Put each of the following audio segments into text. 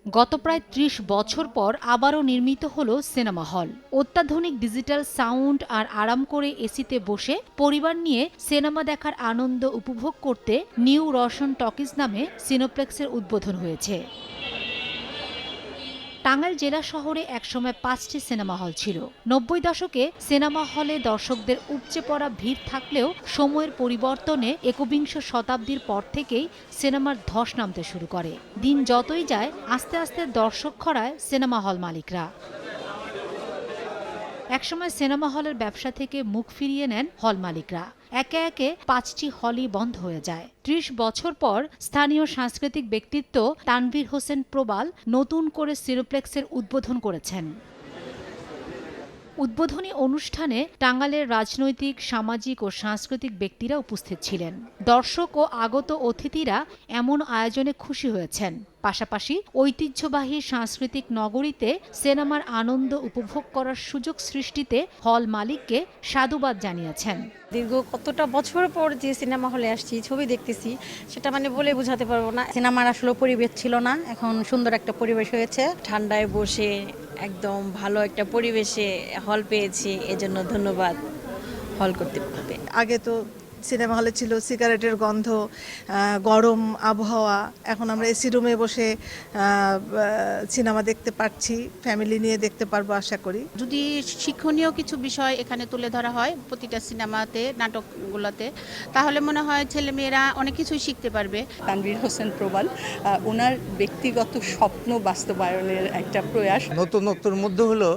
গত প্রায় ৩০ বছর পর আবারও নির্মিত হলো সিনেমা হল। অত্যাধুনিক ডিজিটাল সাউন্ড আর আরাম করে এসিতে বসে পরিবার নিয়ে সিনেমা দেখার আনন্দ উপভোগ করতে নিউ রওশন টকিজ নামে সিনোপ্লেক্সের উদ্বোধন হয়েছে। টাঙ্গাইল জেলা শহরে একসময় ৫টি সিনেমা হল ছিল। ৯০ দশকে সিনেমা হলে দর্শকদের উপচে পড়া ভিড় থাকলেও সময়ের পরিবর্তনে একবিংশ শতাব্দীর পর থেকেই সিনেমার ধস নামতে শুরু করে। দিন যতই যায় আস্তে আস্তে দর্শক খরায় সিনেমা হল মালিকরা। একসময় সিনেমা হলের ব্যবসা থেকে মুখ ফিরিয়ে নেন হল মালিকরা। একে একে ৫টি হলই বন্ধ হয়ে যায়। ৩০ বছর পর স্থানীয় সাংস্কৃতিক ব্যক্তিত্ব তানভীর হোসেন প্রবাল নতুন করে সিনোপ্লেক্সের উদ্বোধন করেছেন। উদ্বোধনী অনুষ্ঠানে টাঙ্গাইলের রাজনৈতিক, সামাজিক ও সাংস্কৃতিক ব্যক্তিরা উপস্থিত ছিলেন। দর্শক ও আগত অতিথিরা এমন আয়োজনে খুশি হয়েছেন। পাশাপাশি ঐতিহ্যবাহী সাংস্কৃতিক নগরীতে সিনেমার আনন্দ উপভোগ করার সুযোগ সৃষ্টিতে হল মালিককে সাধুবাদ জানিয়েছেন। দীর্ঘ কতটা বছর পর যে সিনেমা হলে আসছি, ছবি দেখতেছি, সেটা বলে বোঝাতে পারবো না। সিনেমার আসলে পরিবেশ ছিল না, এখন সুন্দর একটা পরিবেশ হয়েছে। ঠান্ডায় বসে একদম ভালো একটা পরিবেশে হল পেয়েছি, এজন্য ধন্যবাদ হল কর্তৃপক্ষকে। আগে তো সিনেমা হলে ছিল সিগারেটের গন্ধ, গরম আবহাওয়া। এখন আমরা এসি রুমে বসে সিনেমা দেখতে পাচ্ছি, ফ্যামিলি নিয়ে দেখতে পারবো আশা করি। যদি শিক্ষণীয় কিছু বিষয় এখানে তুলে ধরা হয় প্রতিটা সিনেমাতে, নাটকগুলোতে, তাহলে মনে হয় ছেলেমেয়েরা অনেক কিছুই শিখতে পারবে। তানভীর হোসেন প্রবাল ওনার ব্যক্তিগত স্বপ্ন বাস্তবায়নের একটা প্রয়াস। নতুনত্বের মধ্যে হলো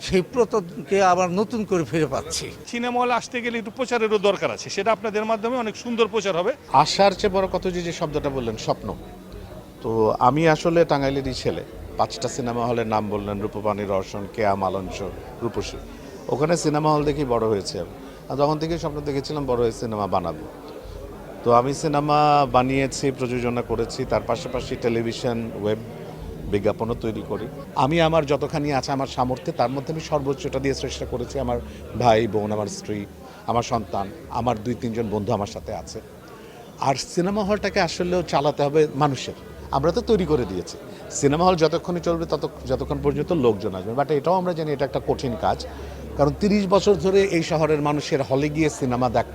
সেই প্রথমকে আবার নতুন করে ফিরে পাচ্ছি। সিনেমা হলে আসতে গেলে একটু প্রচারেরও দরকার আছে, সেটা আপনাদের মাধ্যমে অনেক সুন্দর প্রচার হবে। আশার চেয়ে বড় কত যে শব্দটা বললেন, স্বপ্ন। তো আমি আসলে টাঙ্গাইলেরই ছেলে। 5টা সিনেমা হলের নাম বললেন, রূপবাণী, রওশন, কেয়া, মালঞ্চ, রূপসী। ওখানে সিনেমা হল দেখেই বড় হয়েছে আমি। আর যখন থেকে স্বপ্ন দেখেছিলাম বড় হয়ে সিনেমা বানাবো। তো আমি সিনেমা বানিয়েছি, প্রযোজনা করেছি, তার পাশাপাশি টেলিভিশন, ওয়েব বিজ্ঞাপনও তৈরি করি। আমি আমার যতখানি আছে আমার সামর্থ্যে, তার মধ্যে আমি সর্বোচ্চটা দিয়ে চেষ্টা করেছি। আমার ভাই বোন, আমার স্ত্রী, আমার সন্তান, আমার 2-3 জন বন্ধু আমার সাথে আছে। আর সিনেমা হলটাকে আসলেও চালাতে হবে মানুষের। আমরা তো তৈরি করে দিয়েছি। সিনেমা হল যতক্ষণই চলবে যতক্ষণ পর্যন্ত লোকজন আসবে। বাট এটাও আমরা জানি এটা একটা কঠিন কাজ, কারণ 30 বছর ধরে এই শহরের মানুষের হলে গিয়ে সিনেমা দেখ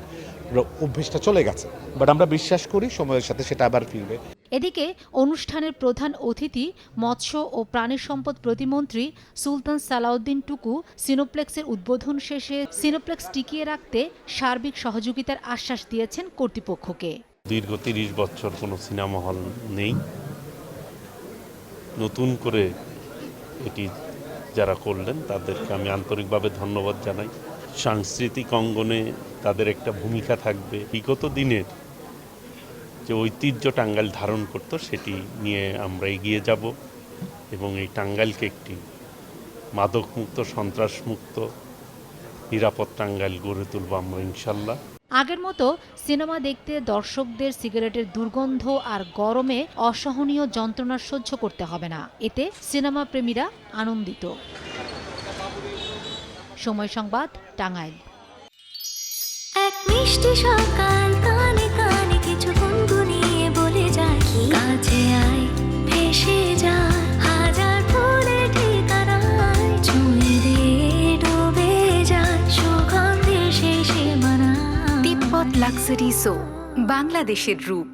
অভ্যেসটা চলে গেছে। বাট আমরা বিশ্বাস করি সময়ের সাথে সেটা আবার ফিরবে। এদিকে অনুষ্ঠানের প্রধান অতিথি মৎস্য ও প্রাণী সম্পদ প্রতিমন্ত্রী সুলতান সালাউদ্দিন টুকু সিনোপ্লেক্সের উদ্বোধন শেষে সিনোপ্লেক্স টিকিয়ে রাখতে সার্বিক সহযোগিতার আশ্বাস দিয়েছেন কর্তৃপক্ষকে। দীর্ঘ 30 বছর কোনো সিনেমা হল নেই। নতুন করে এটি যারা করলেন তাদেরকে আমি আন্তরিকভাবে ধন্যবাদ জানাই। সাংস্কৃতিক অঙ্গনে তাদের একটা ভূমিকা থাকবে। বিগত দিনের যে ঐতিহ্য টাঙ্গাইল ধারণ করত সেটি নিয়ে আমরা এগিয়ে যাব এবং এই টাঙ্গাইলকে একটি মাদকমুক্ত, সন্ত্রাসমুক্ত, নিরাপদ টাঙ্গাইল গড়ে তুলব আমরা ইনশাল্লাহ। আগের মতো সিনেমা দেখতে দর্শকদের সিগারেটের দুর্গন্ধ আর গরমে অসহনীয় যন্ত্রণা সহ্য করতে হবে না। এতে সিনেমা প্রেমীরা আনন্দিত। সময় সংবাদ, টাঙ্গাইল। এক মিষ্টি সকাল, কানে কানে কিছু গুনগুনিয়ে বলে যায়, কাছে আয়, ভেসে যায় হাজার ফুলের ঠিকানায়, ছুঁয়ে দিয়ে ডুবে যায় সুগন্ধে সেই সীমানায়। তিব্বত লাক্সারি সো, বাংলাদেশের রূপ।